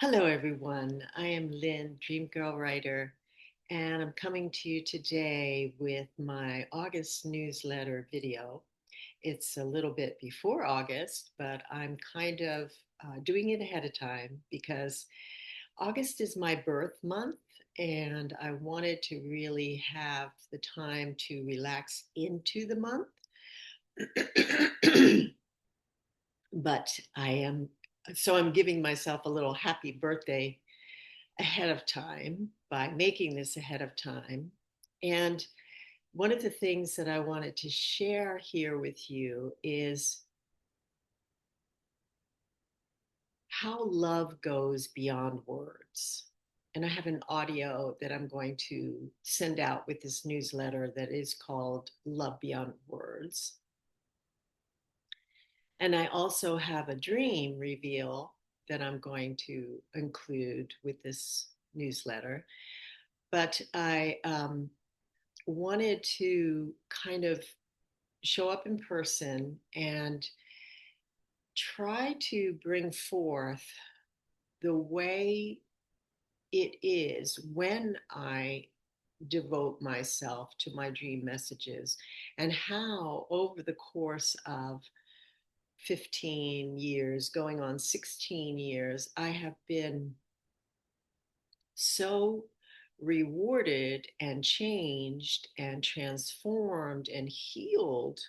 Hello, everyone. I am Lynn, Dream Girl Writer, and I'm coming to you today with my August newsletter video. It's a little bit before August, but I'm kind of doing it ahead of time because August is my birth month, and I wanted to really have the time to relax into the month. But I'm giving myself a little happy birthday ahead of time by making this ahead of time. And one of the things that I wanted to share here with you is how love goes beyond words. And I have an audio that I'm going to send out with this newsletter that is called Love Beyond Words. And I also have a dream reveal that I'm going to include with this newsletter. But I wanted to kind of show up in person and try to bring forth the way it is when I devote myself to my dream messages and how over the course of 15 years, going on 16 years, I have been so rewarded and changed and transformed and healed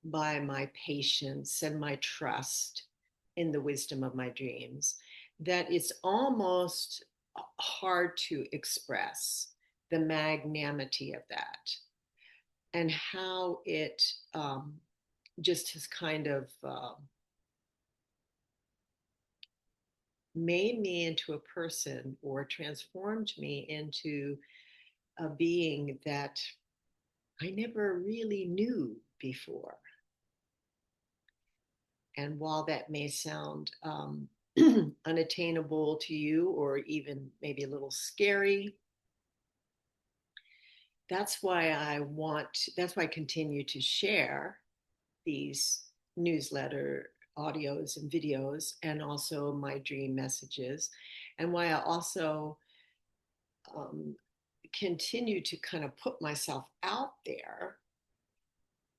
by my patience and my trust in the wisdom of my dreams that it's almost hard to express the magnanimity of that and how it just has kind of made me into a person or transformed me into a being that I never really knew before. And while that may sound unattainable to you or even maybe a little scary, that's why I continue to share these newsletter audios and videos and also my dream messages, and why I also um, continue to kind of put myself out there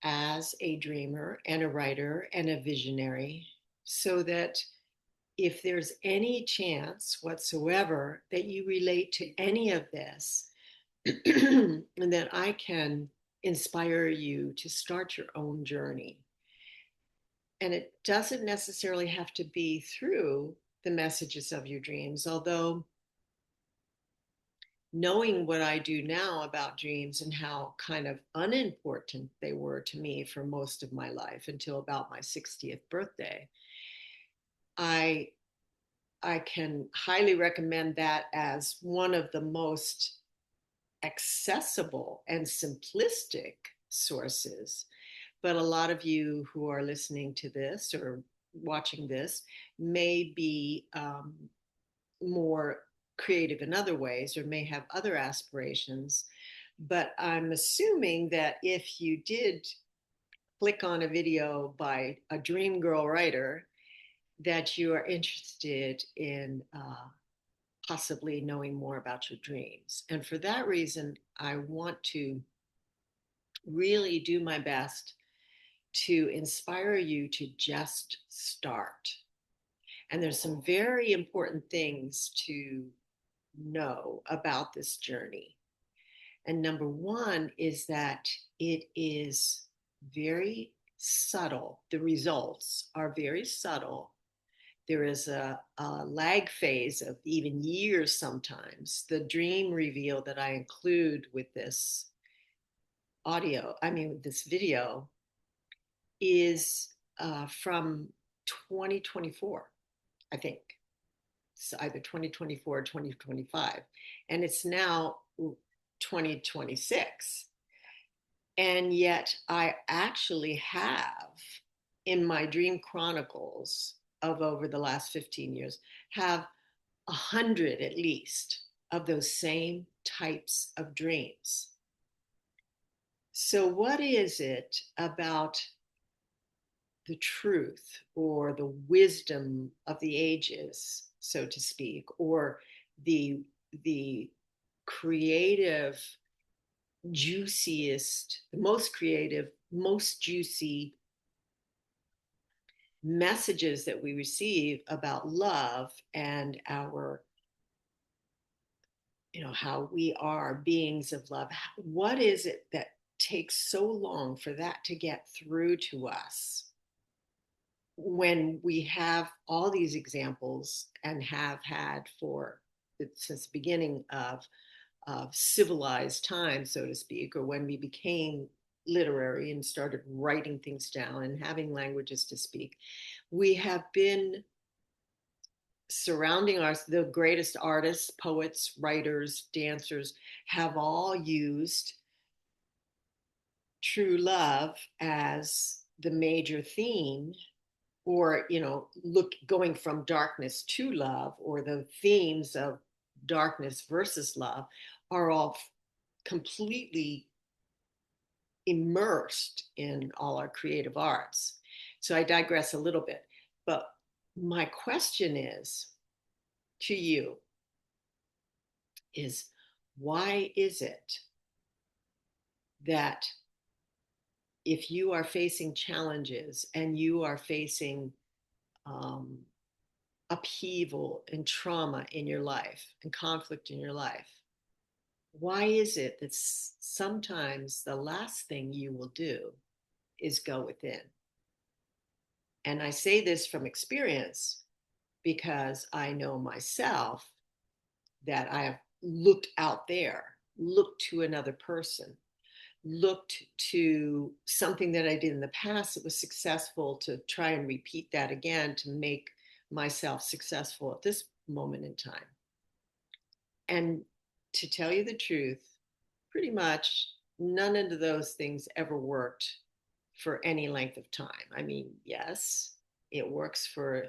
as a dreamer and a writer and a visionary so that if there's any chance whatsoever that you relate to any of this, and that I can inspire you to start your own journey. And it doesn't necessarily have to be through the messages of your dreams, although knowing what I do now about dreams and how kind of unimportant they were to me for most of my life until about my 60th birthday, I I can highly recommend that as one of the most accessible and simplistic sources. But a lot of you who are listening to this or watching this may be more creative in other ways or may have other aspirations. But I'm assuming that if you did click on a video by a dream girl writer, that you are interested in possibly knowing more about your dreams. And for that reason, I want to really do my best to inspire you to just start. And there's some very important things to know about this journey. And number one is that it is very subtle. The results are very subtle. There is a lag phase of even years sometimes. The dream reveal that I include with this with this video, is from 2024, I think. It's either 2024 or 2025. And it's now 2026. And yet I actually have in my dream chronicles of over the last 15 years, have 100 at least of those same types of dreams. So, what is it about the truth or the wisdom of the ages so to speak, or the the creative, juiciest, the most creative, most juicy messages that we receive about love and our, how we are beings of love. What is it that takes so long for that to get through to us when we have all these examples and have had for since the beginning of civilized time, so to speak, or when we became literary and started writing things down and having languages to speak, we have been surrounding us. The greatest artists, poets, writers, dancers have all used true love as the major theme, or look, going from darkness to love, or the themes of darkness versus love are all completely immersed in all our creative arts. So I digress a little bit, but my question is to you is, why is it that if you are facing challenges and you are facing um, upheaval and trauma in your life and conflict in your life, why is it that sometimes the last thing you will do is go within? And I say this from experience because I know myself that I have looked out there, looked to another person, looked to something that I did in the past that was successful, to try and repeat that again to make myself successful at this moment in time. And to tell you the truth, pretty much none of those things ever worked for any length of time. I mean, yes, it works for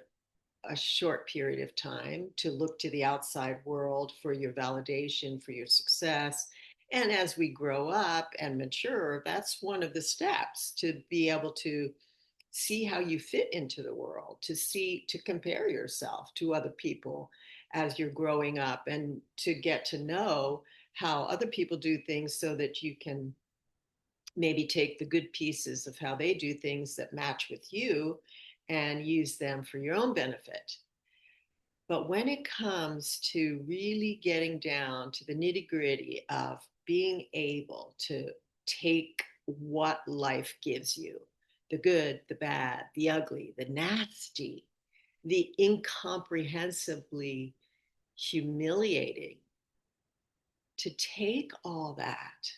a short period of time to look to the outside world for your validation, for your success. And as we grow up and mature, that's one of the steps to be able to see how you fit into the world, to compare yourself to other people as you're growing up, and to get to know how other people do things so that you can maybe take the good pieces of how they do things that match with you and use them for your own benefit. But when it comes to really getting down to the nitty gritty of being able to take what life gives you, the good, the bad, the ugly, the nasty, the incomprehensibly humiliating, to take all that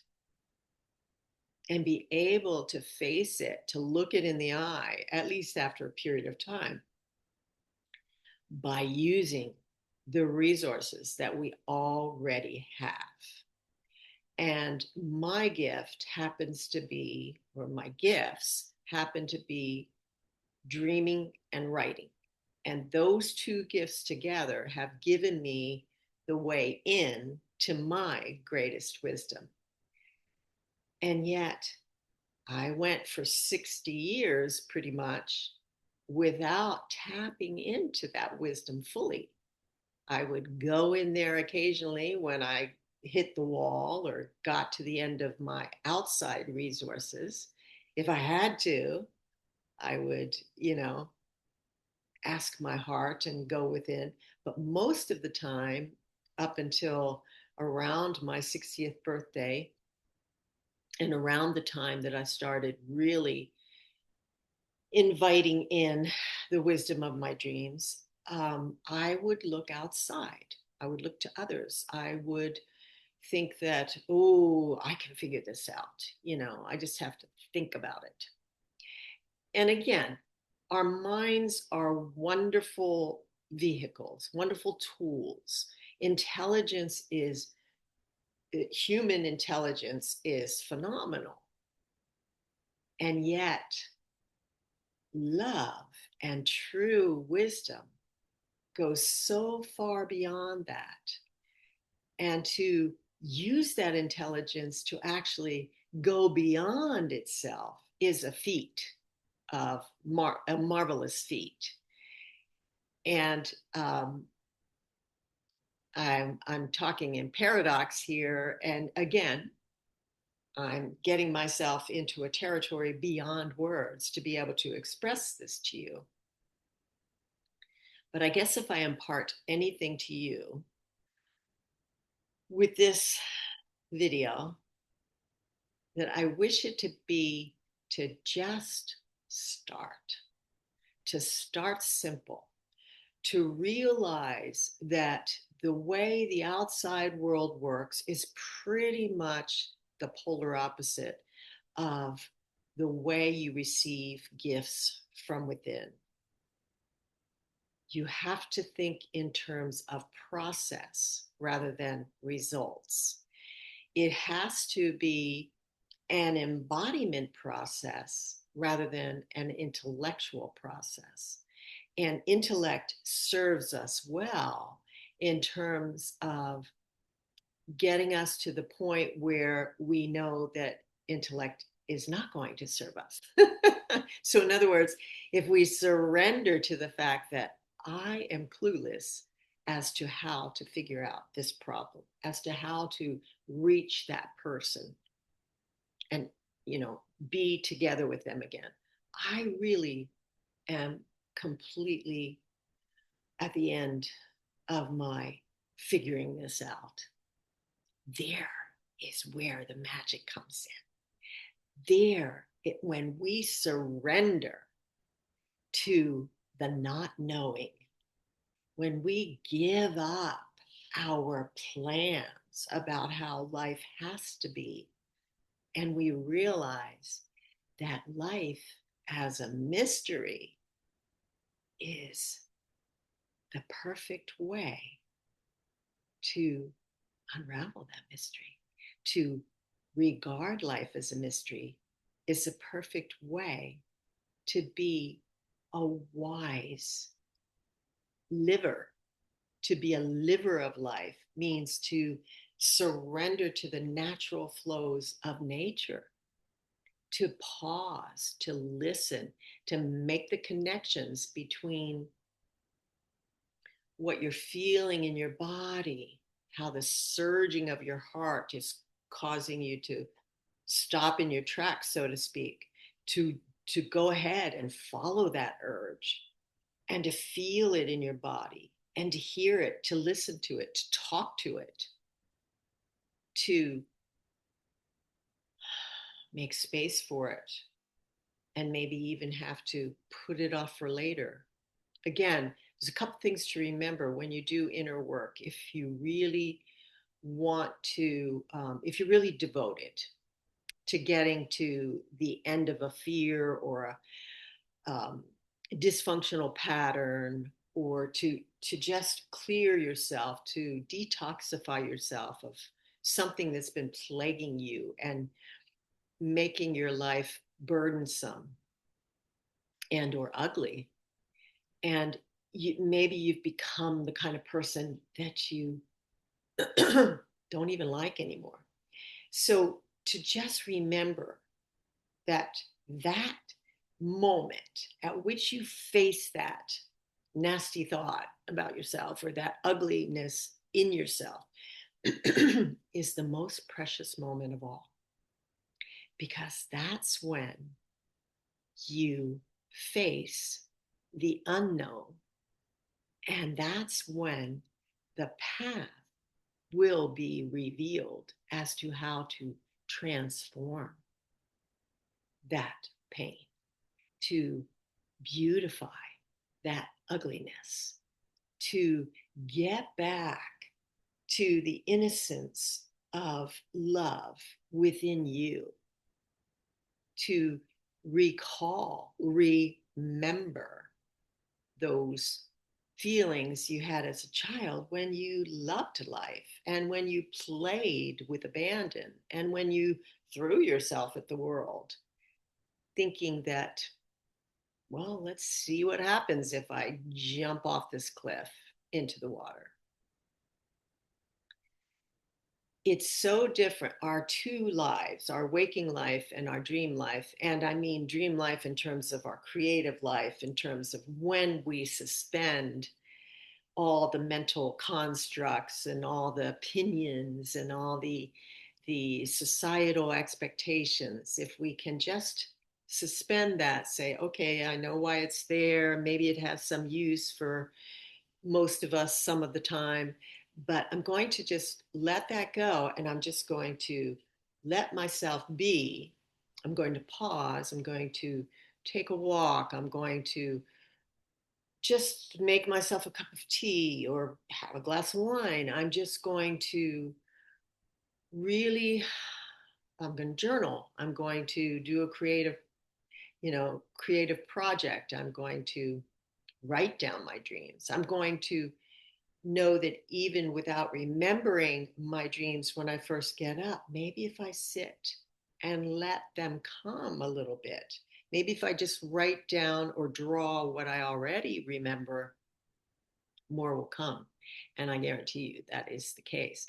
and be able to face it, to look it in the eye, at least after a period of time, by using the resources that we already have. And my gift happens to be, or my gifts happen to be, dreaming and writing. And those two gifts together have given me the way in to my greatest wisdom. And yet, I went for 60 years pretty much without tapping into that wisdom fully. I would go in there occasionally when I hit the wall or got to the end of my outside resources. If I had to, I would, ask my heart and go within. But most of the time, up until around my 60th birthday, and around the time that I started really inviting in the wisdom of my dreams, I would look outside. I would look to others. I would think that, oh, I can figure this out. I just have to think about it. And again, our minds are wonderful vehicles, wonderful tools. Intelligence is, human intelligence is phenomenal. And yet, love and true wisdom goes so far beyond that. And to use that intelligence to actually go beyond itself is a feat of a marvelous feat. And I'm talking in paradox here. And again, I'm getting myself into a territory beyond words to be able to express this to you. But I guess if I impart anything to you with this video, that I wish it to be to just to start simple, to realize that the way the outside world works is pretty much the polar opposite of the way you receive gifts from within. You have to think in terms of process rather than results. It has to be an embodiment process rather than an intellectual process. And intellect serves us well in terms of getting us to the point where we know that intellect is not going to serve us. So, in other words, if we surrender to the fact that I am clueless as to how to figure out this problem, as to how to reach that person and, be together with them again, I really am completely at the end of my figuring this out. There is where the magic comes in. When we surrender to the not knowing, when we give up our plans about how life has to be, and we realize that life as a mystery is the perfect way to unravel that mystery, to regard life as a mystery is a perfect way to be a wise liver. To be a liver of life means to surrender to the natural flows of nature, to pause, to listen, to make the connections between what you're feeling in your body, how the surging of your heart is causing you to stop in your tracks, so to speak, to go ahead and follow that urge and to feel it in your body and to hear it, to listen to it, to talk to it, to make space for it, and maybe even have to put it off for later. Again, there's a couple things to remember when you do inner work. If you really want to, if you're really devoted to getting to the end of a fear or a dysfunctional pattern, or to just clear yourself, to detoxify yourself of something that's been plaguing you and making your life burdensome and or ugly, and maybe you've become the kind of person that you don't even like anymore. So to just remember that that moment at which you face that nasty thought about yourself or that ugliness in yourself is the most precious moment of all, because that's when you face the unknown, and that's when the path will be revealed as to how to transform that pain, to beautify that ugliness, to get back to the innocence of love within you, to recall, remember those feelings you had as a child when you loved life and when you played with abandon and when you threw yourself at the world, thinking that, well, let's see what happens if I jump off this cliff into the water. It's so different. Our two lives, our waking life and our dream life, and I mean dream life in terms of our creative life, in terms of when we suspend all the mental constructs and all the opinions and all the societal expectations, if we can just suspend that, say, okay, I know why it's there, maybe it has some use for most of us some of the time, but I'm going to just let that go, and I'm just going to let myself be. I'm going to pause, I'm going to take a walk, I'm going to just make myself a cup of tea or have a glass of wine. I'm just going to really, I'm going to journal. I'm going to do a creative project. I'm going to write down my dreams. I'm going to know that even without remembering my dreams when I first get up, maybe if I sit and let them come a little bit, maybe if I just write down or draw what I already remember, more will come. And I guarantee you that is the case.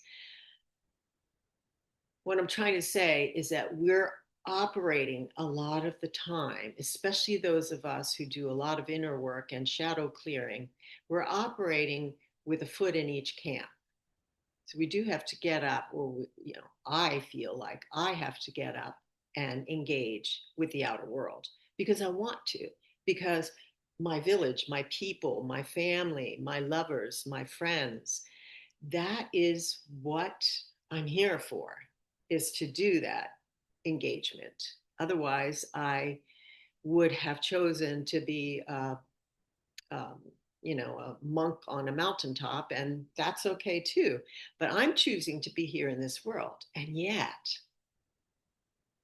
What I'm trying to say is that we're operating a lot of the time, especially those of us who do a lot of inner work and shadow clearing, we're operating with a foot in each camp. So we do have to get up, or, I feel like I have to get up and engage with the outer world because I want to, because my village, my people, my family, my lovers, my friends, that is what I'm here for, is to do that engagement. Otherwise, I would have chosen to be um, a monk on a mountaintop, and that's okay too. But I'm choosing to be here in this world. And yet,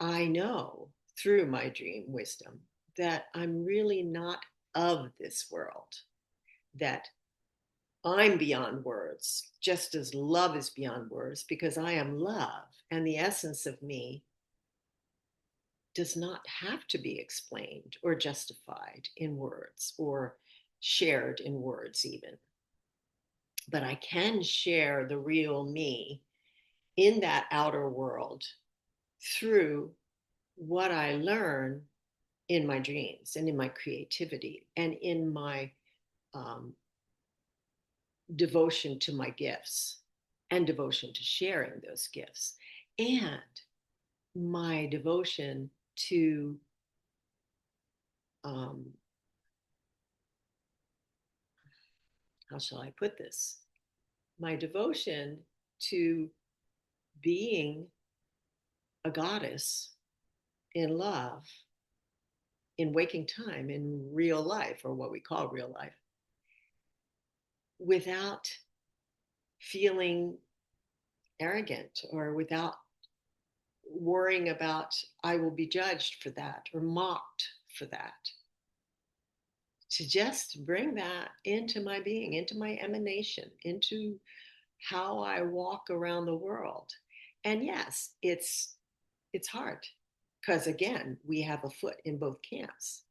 I know through my dream wisdom that I'm really not of this world, that I'm beyond words, just as love is beyond words, because I am love. And the essence of me does not have to be explained or justified in words or shared in words, even. But I can share the real me in that outer world through what I learn in my dreams and in my creativity and in my um, devotion to my gifts and devotion to sharing those gifts and my devotion to um, how shall I put this? My devotion to being a goddess in love, in waking time, in real life, or what we call real life, without feeling arrogant or without worrying about I will be judged for that or mocked for that. To just bring that into my being, into my emanation, into how I walk around the world. And yes, it's hard because again, we have a foot in both camps.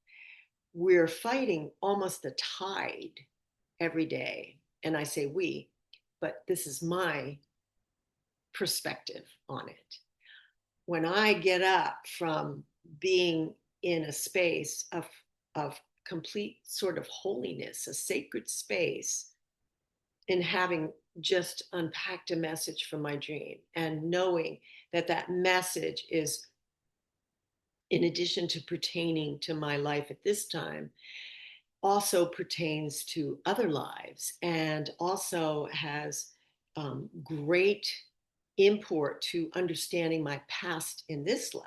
We're fighting almost a tide every day. And I say we, but this is my perspective on it. When I get up from being in a space of complete sort of holiness, a sacred space, and having just unpacked a message from my dream and knowing that that message is, in addition to pertaining to my life at this time, also pertains to other lives and also has great import to understanding my past in this life,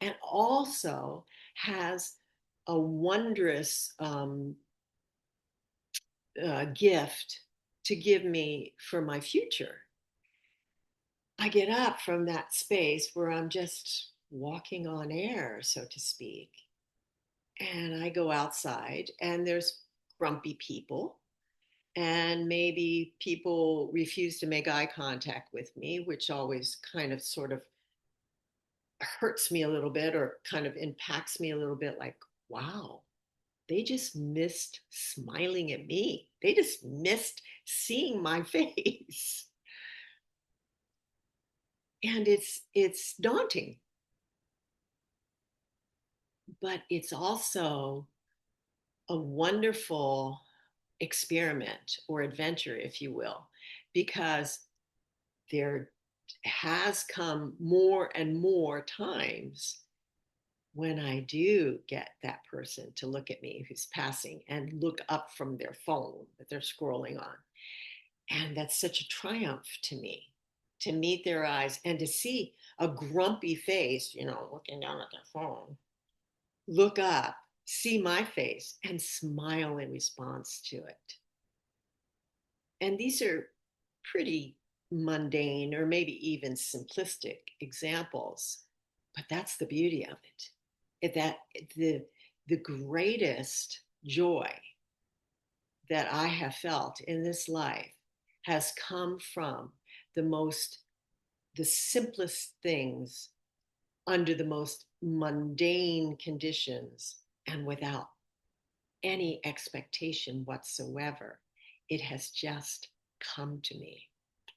and also has a wondrous gift to give me for my future. I get up from that space where I'm just walking on air, so to speak, and I go outside and there's grumpy people, and maybe people refuse to make eye contact with me, which always kind of sort of hurts me a little bit or kind of impacts me a little bit, like, wow, they just missed smiling at me. They just missed seeing my face. And it's daunting, but it's also a wonderful experiment or adventure, if you will, because there has come more and more times when I do get that person to look at me who's passing and look up from their phone that they're scrolling on. And that's such a triumph to me, to meet their eyes and to see a grumpy face, looking down at their phone, look up, see my face, and smile in response to it. And these are pretty mundane or maybe even simplistic examples, but that's the beauty of it. That the greatest joy that I have felt in this life has come from the most the simplest things under the most mundane conditions and without any expectation whatsoever. It has just come to me,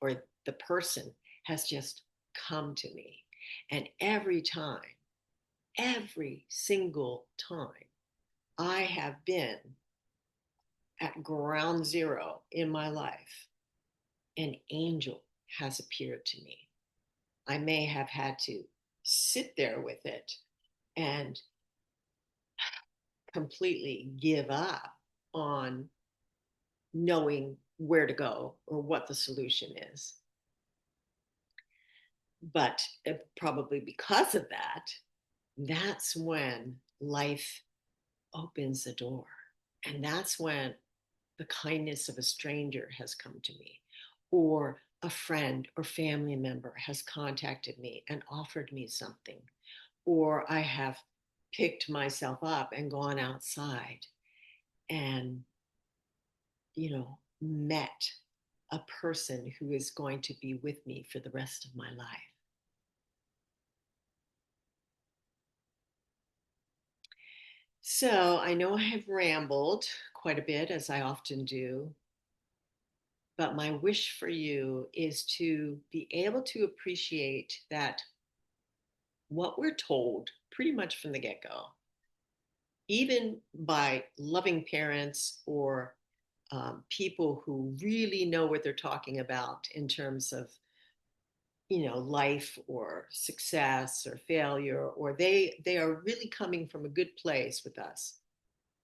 or the person has just come to me. And every single time, I have been at ground zero in my life, an angel has appeared to me. I may have had to sit there with it and completely give up on knowing where to go or what the solution is. But probably because of that, that's when life opens the door. And that's when the kindness of a stranger has come to me, or a friend or family member has contacted me and offered me something, or I have picked myself up and gone outside and, met a person who is going to be with me for the rest of my life. So I know I have rambled quite a bit, as I often do, but my wish for you is to be able to appreciate that what we're told pretty much from the get go, even by loving parents or people who really know what they're talking about in terms of life or success or failure, or they are really coming from a good place with us.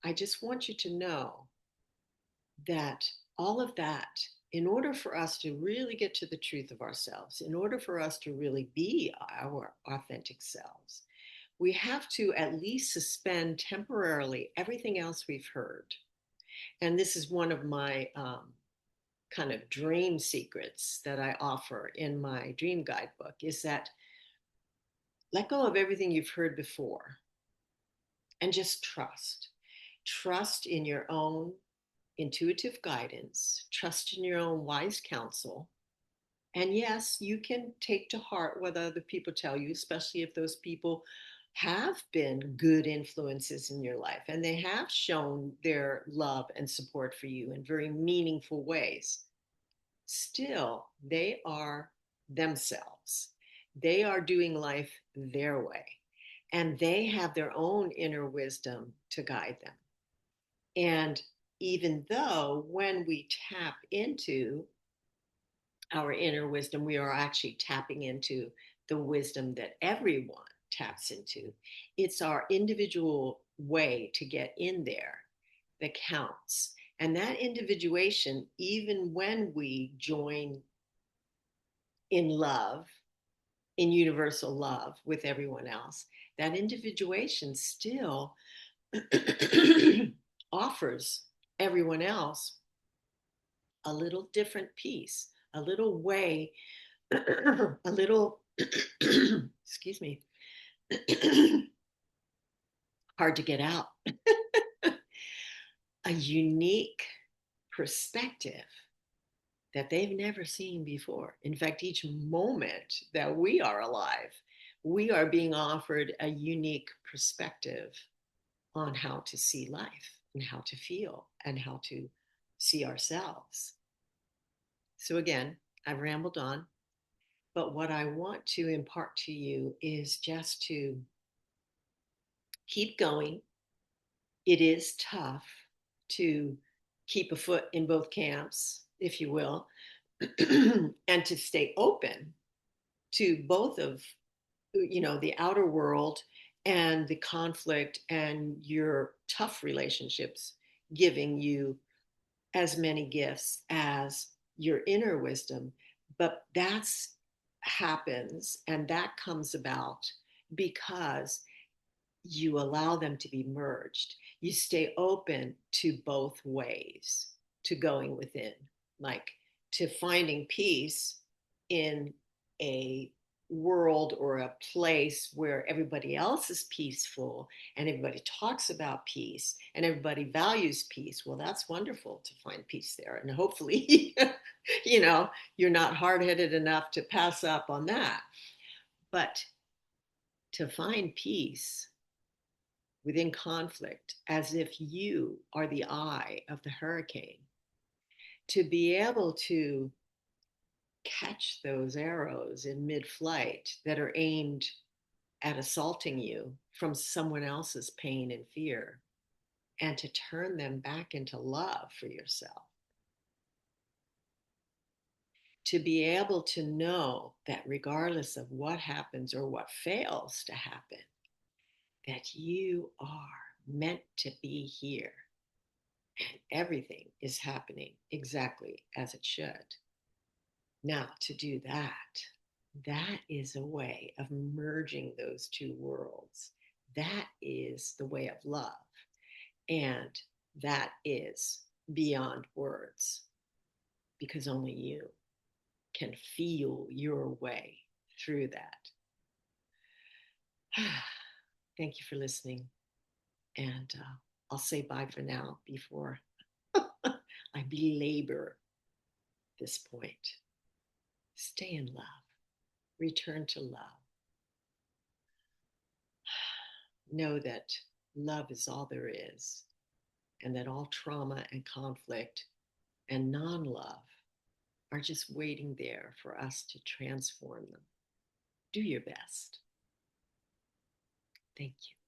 I just want you to know that all of that, in order for us to really get to the truth of ourselves, in order for us to really be our authentic selves, we have to at least suspend temporarily everything else we've heard. And this is one of my kind of dream secrets that I offer in my dream guidebook, is that let go of everything you've heard before and just trust. Trust in your own intuitive guidance, trust in your own wise counsel. And yes, you can take to heart what other people tell you, especially if those people have been good influences in your life and they have shown their love and support for you in very meaningful ways. Still, they are themselves. They are doing life their way, and they have their own inner wisdom to guide them. And even though when we tap into our inner wisdom, we are actually tapping into the wisdom that everyone taps into, it's our individual way to get in there that counts. And that individuation, even when we join in love, in universal love with everyone else, that individuation still offers everyone else a little different piece, a little way, a little, excuse me, hard to get out, a unique perspective that they've never seen before. In fact, each moment that we are alive, we are being offered a unique perspective on how to see life and how to feel and how to see ourselves. So, again, I've rambled on, but what I want to impart to you is just to keep going. It is tough to keep a foot in both camps, if you will, and to stay open to both of, the outer world and the conflict and your tough relationships giving you as many gifts as your inner wisdom. But that's happens and that comes about because you allow them to be merged. You stay open to both ways, to going within, like to finding peace in a world or a place where everybody else is peaceful and everybody talks about peace and everybody values peace. Well, that's wonderful to find peace there. And hopefully, you're not hard headed enough to pass up on that. But to find peace within conflict as if you are the eye of the hurricane, to be able to catch those arrows in mid-flight that are aimed at assaulting you from someone else's pain and fear, and to turn them back into love for yourself. To be able to know that regardless of what happens or what fails to happen, that you are meant to be here and everything is happening exactly as it should. Now, to do that, that is a way of merging those two worlds. That is the way of love. And that is beyond words because only you can feel your way through that. Thank you for listening. And I'll say bye for now before I belabor this point. Stay in love. Return to love. Know that love is all there is, and that all trauma and conflict and non love are just waiting there for us to transform them. Do your best. Thank you.